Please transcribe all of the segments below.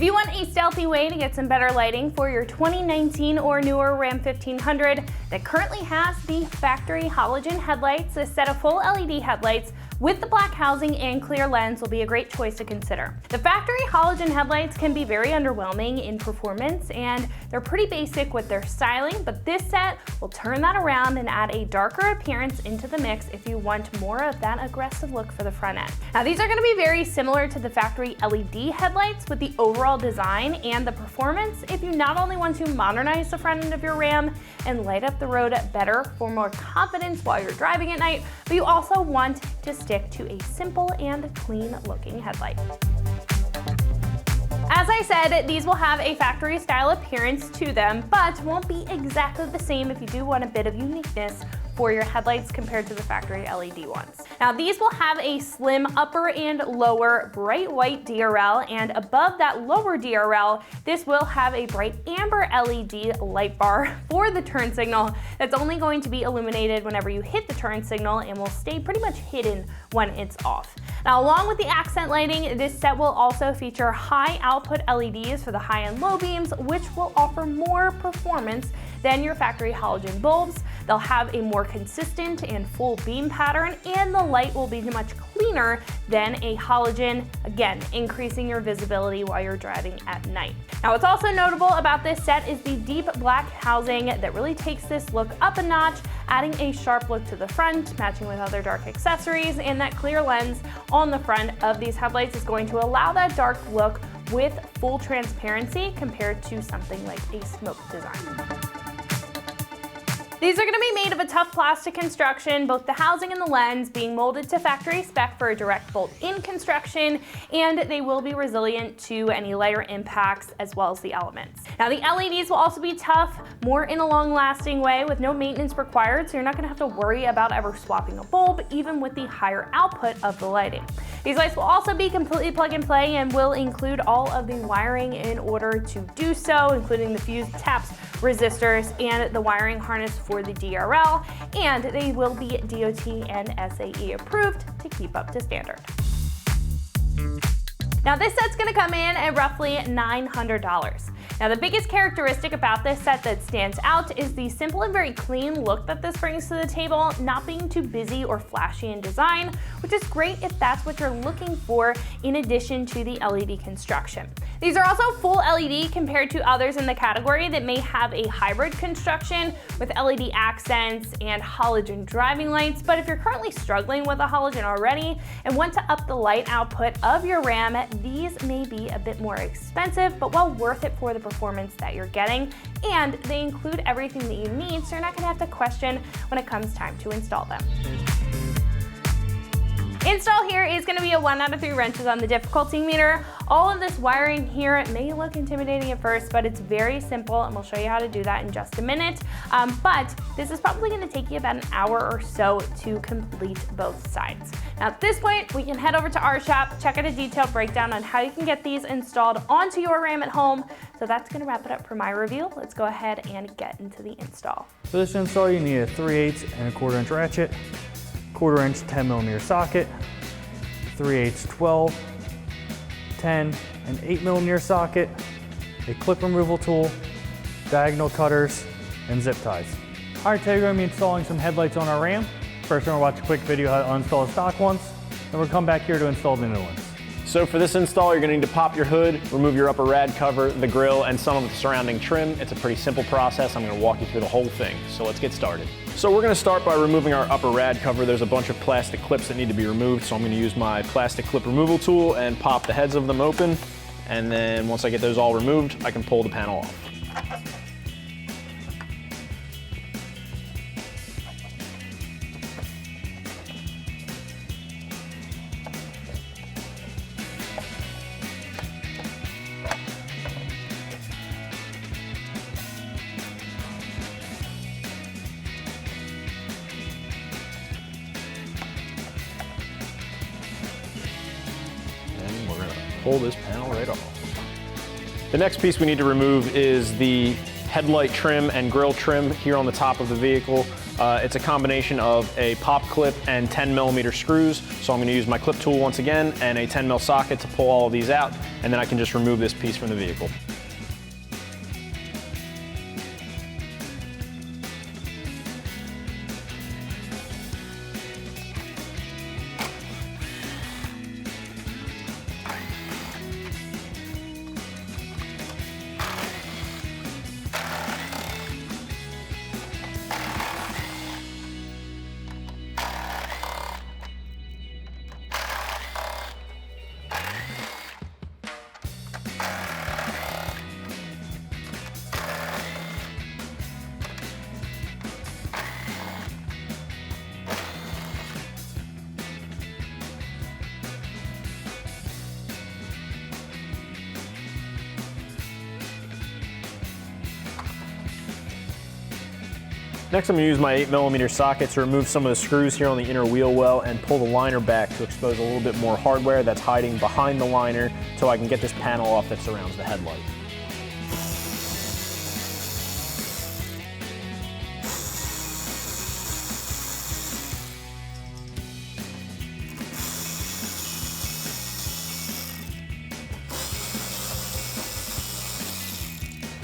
If you want a stealthy way to get some better lighting for your 2019 or newer Ram 1500 that currently has the factory halogen headlights, a set of full LED headlights with the black housing and clear lens will be a great choice to consider. The factory halogen headlights can be very underwhelming in performance and they're pretty basic with their styling, but this set will turn that around and add a darker appearance into the mix if you want more of that aggressive look for the front end. Now these are going to be very similar to the factory LED headlights with the overall design and the performance if you not only want to modernize the front end of your Ram and light up the road better for more confidence while you're driving at night, but you also want to stick to a simple and clean looking headlight. As I said, these will have a factory style appearance to them, but won't be exactly the same if you do want a bit of uniqueness for your headlights compared to the factory LED ones. Now these will have a slim upper and lower bright white DRL, and above that lower DRL, this will have a bright amber LED light bar for the turn signal that's only going to be illuminated whenever you hit the turn signal and will stay pretty much hidden when it's off. Now along with the accent lighting, this set will also feature high output LEDs for the high and low beams, which will offer more performance than your factory halogen bulbs. They'll have a more consistent and full beam pattern, and the light will be much cleaner than a halogen, again, increasing your visibility while you're driving at night. Now what's also notable about this set is the deep black housing that really takes this look up a notch, adding a sharp look to the front, matching with other dark accessories, and that clear lens on the front of these headlights is going to allow that dark look with full transparency compared to something like a smoke design. These are going to be made of a tough plastic construction, both the housing and the lens being molded to factory spec for a direct bolt-in construction, and they will be resilient to any lighter impacts as well as the elements. Now the LEDs will also be tough, more in a long-lasting way with no maintenance required, so you're not going to have to worry about ever swapping a bulb, even with the higher output of the lighting. These lights will also be completely plug and play and will include all of the wiring in order to do so, including the fuse taps, resistors, and the wiring harness for the DRL, and they will be DOT and SAE approved to keep up to standard. Now this set's gonna come in at roughly $900. Now the biggest characteristic about this set that stands out is the simple and very clean look that this brings to the table, not being too busy or flashy in design, which is great if that's what you're looking for in addition to the LED construction. These are also full LED compared to others in the category that may have a hybrid construction with LED accents and halogen driving lights, but if you're currently struggling with a halogen already and want to up the light output of your Ram, these may be a bit more expensive, but well worth it for the performance that you're getting, and they include everything that you need, so you're not going to have to question when it comes time to install them. Install here is going to be a 1 out of 3 wrenches on the difficulty meter. All of this wiring here may look intimidating at first, but it's very simple, and we'll show you how to do that in just a minute. But this is probably going to take you about an hour or so to complete both sides. Now at this point, we can head over to our shop, check out a detailed breakdown on how you can get these installed onto your Ram at home. So that's going to wrap it up for my review. Let's go ahead and get into the install. For this install, you need a 3/8 and a 1/4 inch ratchet, 1/4 inch 10mm socket, 3/8 12, 10 and 8mm socket, a clip removal tool, diagonal cutters, and zip ties. All right, today we're going to be installing some headlights on our Ram. First, we're going to watch a quick video how to uninstall the stock ones, then we'll come back here to install the new ones. So for this install, you're going to need to pop your hood, remove your upper rad cover, the grille, and some of the surrounding trim. It's a pretty simple process. I'm going to walk you through the whole thing. So let's get started. So we're going to start by removing our upper rad cover. There's a bunch of plastic clips that need to be removed, so I'm going to use my plastic clip removal tool and pop the heads of them open. And then once I get those all removed, I can pull the panel off. Pull this panel right off. The next piece we need to remove is the headlight trim and grille trim here on the top of the vehicle. It's a combination of a pop clip and 10mm screws. So I'm going to use my clip tool once again and a 10mm socket to pull all of these out, and then I can just remove this piece from the vehicle. Next, I'm going to use my 8mm socket to remove some of the screws here on the inner wheel well and pull the liner back to expose a little bit more hardware that's hiding behind the liner so I can get this panel off that surrounds the headlight.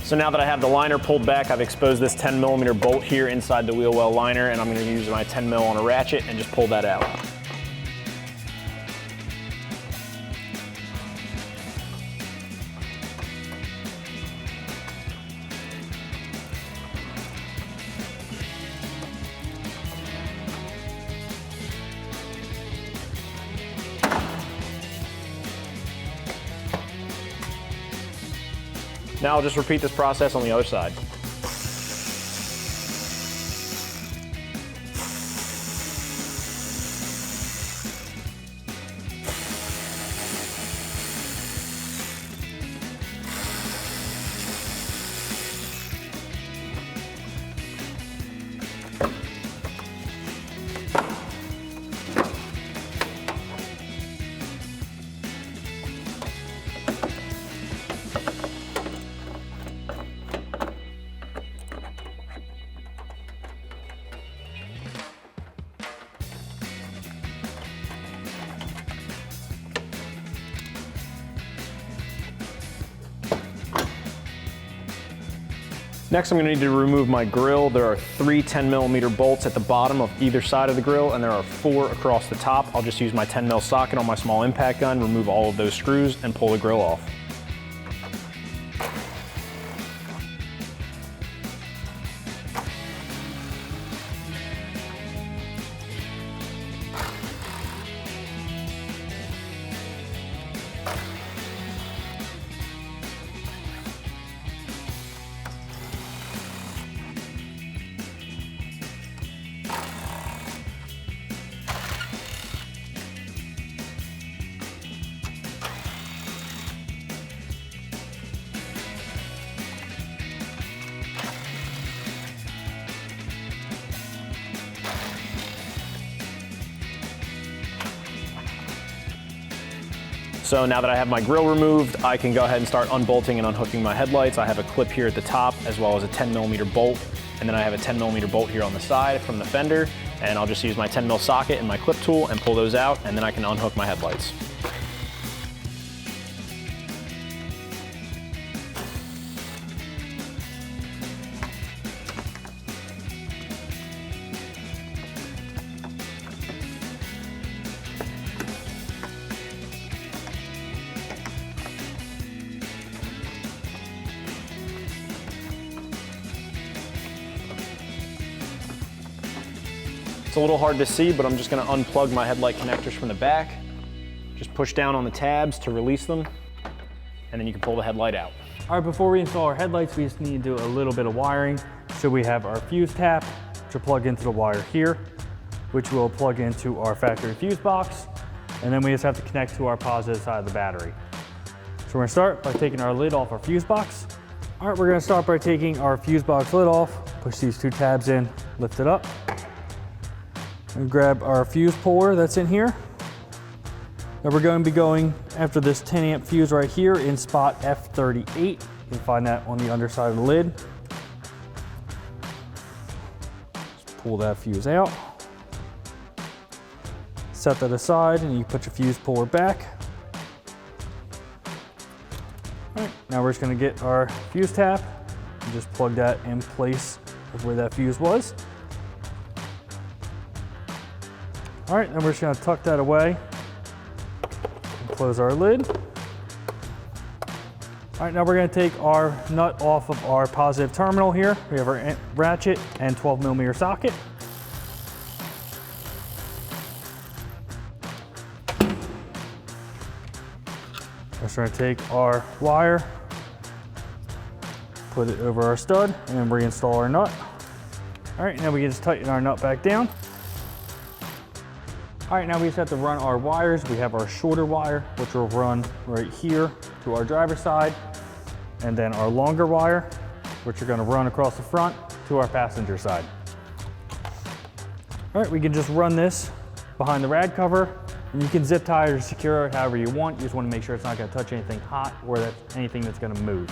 So now that I have the liner pulled back, I've exposed this 10mm bolt here inside the wheel well liner, and I'm going to use my 10mm on a ratchet and just pull that out. Now I'll just repeat this process on the other side. Next, I'm going to need to remove my grill. There are 3 10mm bolts at the bottom of either side of the grill, and there are 4 across the top. I'll just use my 10mm socket on my small impact gun, remove all of those screws, and pull the grill off. So now that I have my grill removed, I can go ahead and start unbolting and unhooking my headlights. I have a clip here at the top as well as a 10mm bolt, and then I have a 10mm bolt here on the side from the fender, and I'll just use my 10mm socket and my clip tool and pull those out, and then I can unhook my headlights. It's a little hard to see, but I'm just going to unplug my headlight connectors from the back. Just push down on the tabs to release them, and then you can pull the headlight out. All right, before we install our headlights, we just need to do a little bit of wiring. So we have our fuse tap, which will plug into the wire here, which will plug into our factory fuse box, and then we just have to connect to our positive side of the battery. So we're gonna start by taking our lid off our fuse box. All right, we're gonna start by taking our fuse box lid off, push these 2 tabs in, lift it up, and grab our fuse puller that's in here. Now we're going to be going after this 10 amp fuse right here in spot F38. You can find that on the underside of the lid. Just pull that fuse out. Set that aside and you put your fuse puller back. All right, now we're just gonna get our fuse tap and just plug that in place of where that fuse was. All right, then we're just gonna tuck that away and close our lid. All right, now we're gonna take our nut off of our positive terminal here. We have our ratchet and 12mm socket. We're gonna take our wire, put it over our stud, and then reinstall our nut. All right, now we can just tighten our nut back down. All right, now we just have to run our wires. We have our shorter wire, which will run right here to our driver's side, and then our longer wire, which are gonna run across the front to our passenger side. All right, we can just run this behind the rad cover, and you can zip tie or secure it however you want. You just wanna make sure it's not gonna touch anything hot or anything that's gonna move.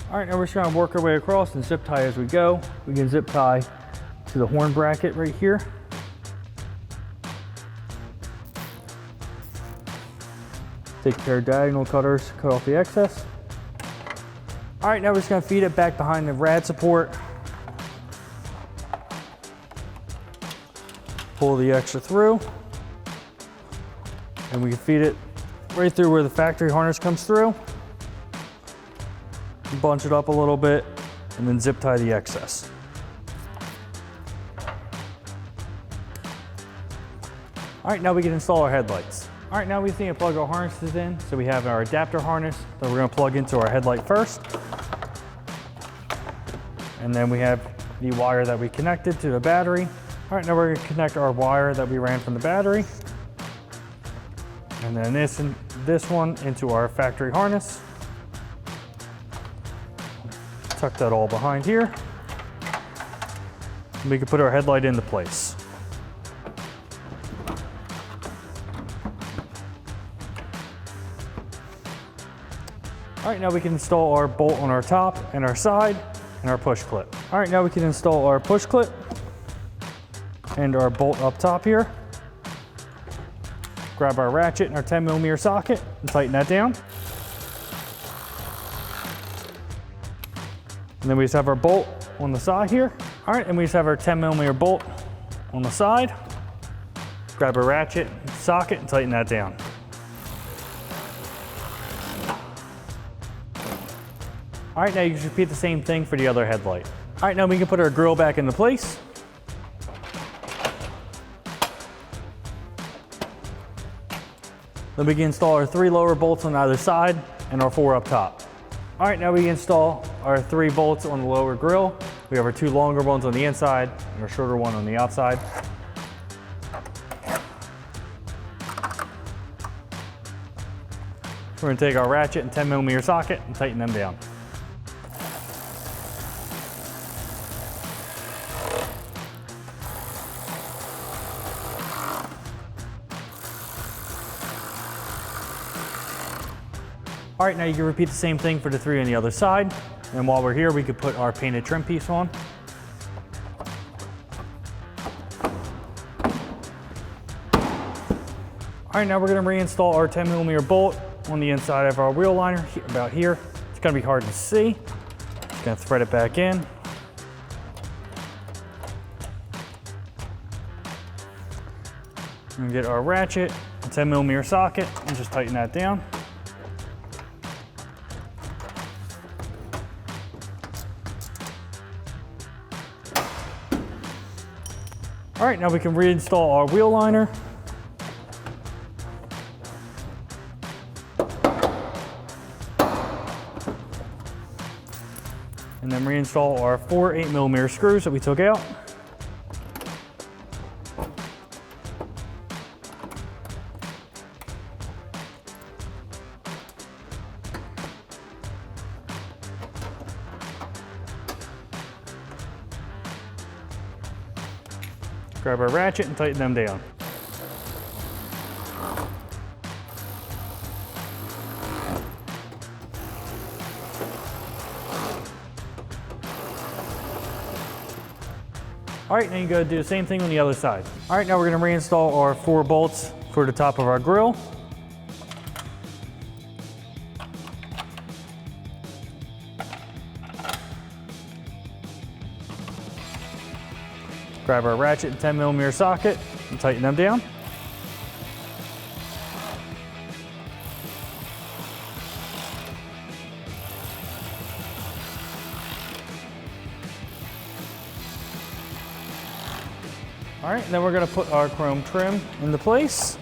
All right, now we're just gonna work our way across and zip tie as we go. We can zip tie to the horn bracket right here. Take a pair of diagonal cutters, cut off the excess. All right, now we're just gonna feed it back behind the rad support. Pull the extra through. And we can feed it right through where the factory harness comes through. Bunch it up a little bit, and then zip tie the excess. All right, now we can install our headlights. All right, now we just need to plug our harnesses in. So we have our adapter harness that we're gonna plug into our headlight first. And then we have the wire that we connected to the battery. All right, now we're gonna connect our wire that we ran from the battery. And then this one into our factory harness. Tuck that all behind here. And we can put our headlight into place. All right, now we can install our bolt on our top and our side and our push clip. All right, now we can install our push clip and our bolt up top here. Grab our ratchet and our 10mm socket and tighten that down. And then we just have our bolt on the side here. All right, and we just have our 10mm bolt on the side. Grab a ratchet, socket, and tighten that down. All right, now you can repeat the same thing for the other headlight. All right, now we can put our grill back into place. Then we can install our 3 lower bolts on either side and our 4 up top. All right, now we can install our 3 bolts on the lower grill. We have our 2 longer ones on the inside and our shorter one on the outside. We're gonna take our ratchet and 10mm socket and tighten them down. All right, now you can repeat the same thing for the 3 on the other side. And while we're here, we could put our painted trim piece on. All right, now we're gonna reinstall our 10mm bolt on the inside of our wheel liner, about here. It's gonna be hard to see. Just gonna thread it back in. We're gonna get our ratchet, a 10mm socket, and just tighten that down. All right, now we can reinstall our wheel liner. And then reinstall our 4 8mm screws that we took out. Grab our ratchet and tighten them down. All right, now you gotta do the same thing on the other side. All right, now we're gonna reinstall our 4 bolts for the top of our grill. Grab our ratchet and 10mm socket and tighten them down. All right, and then we're gonna put our chrome trim into place.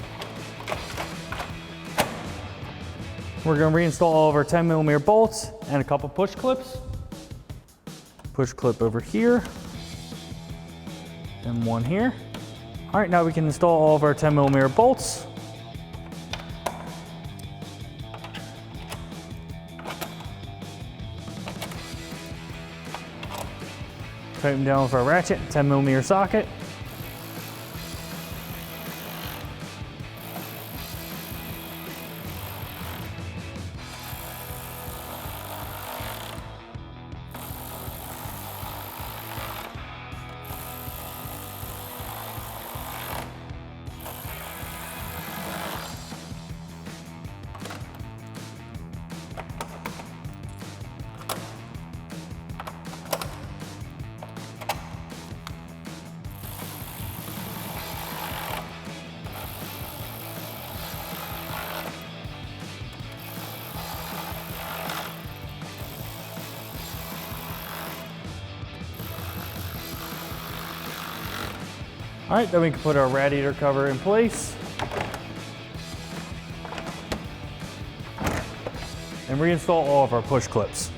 We're gonna reinstall all of our 10mm bolts and a couple push clips. Push clip over here, and one here. All right, now we can install all of our 10mm bolts. Tighten them down with our ratchet, 10mm socket. All right, then we can put our radiator cover in place and reinstall all of our push clips.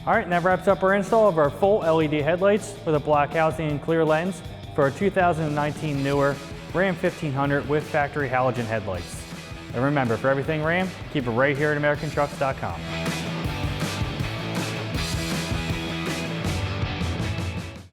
All right, and that wraps up our install of our full LED headlights with a black housing and clear lens for our 2019 newer Ram 1500 with factory halogen headlights. And remember, for everything Ram, keep it right here at AmericanTrucks.com.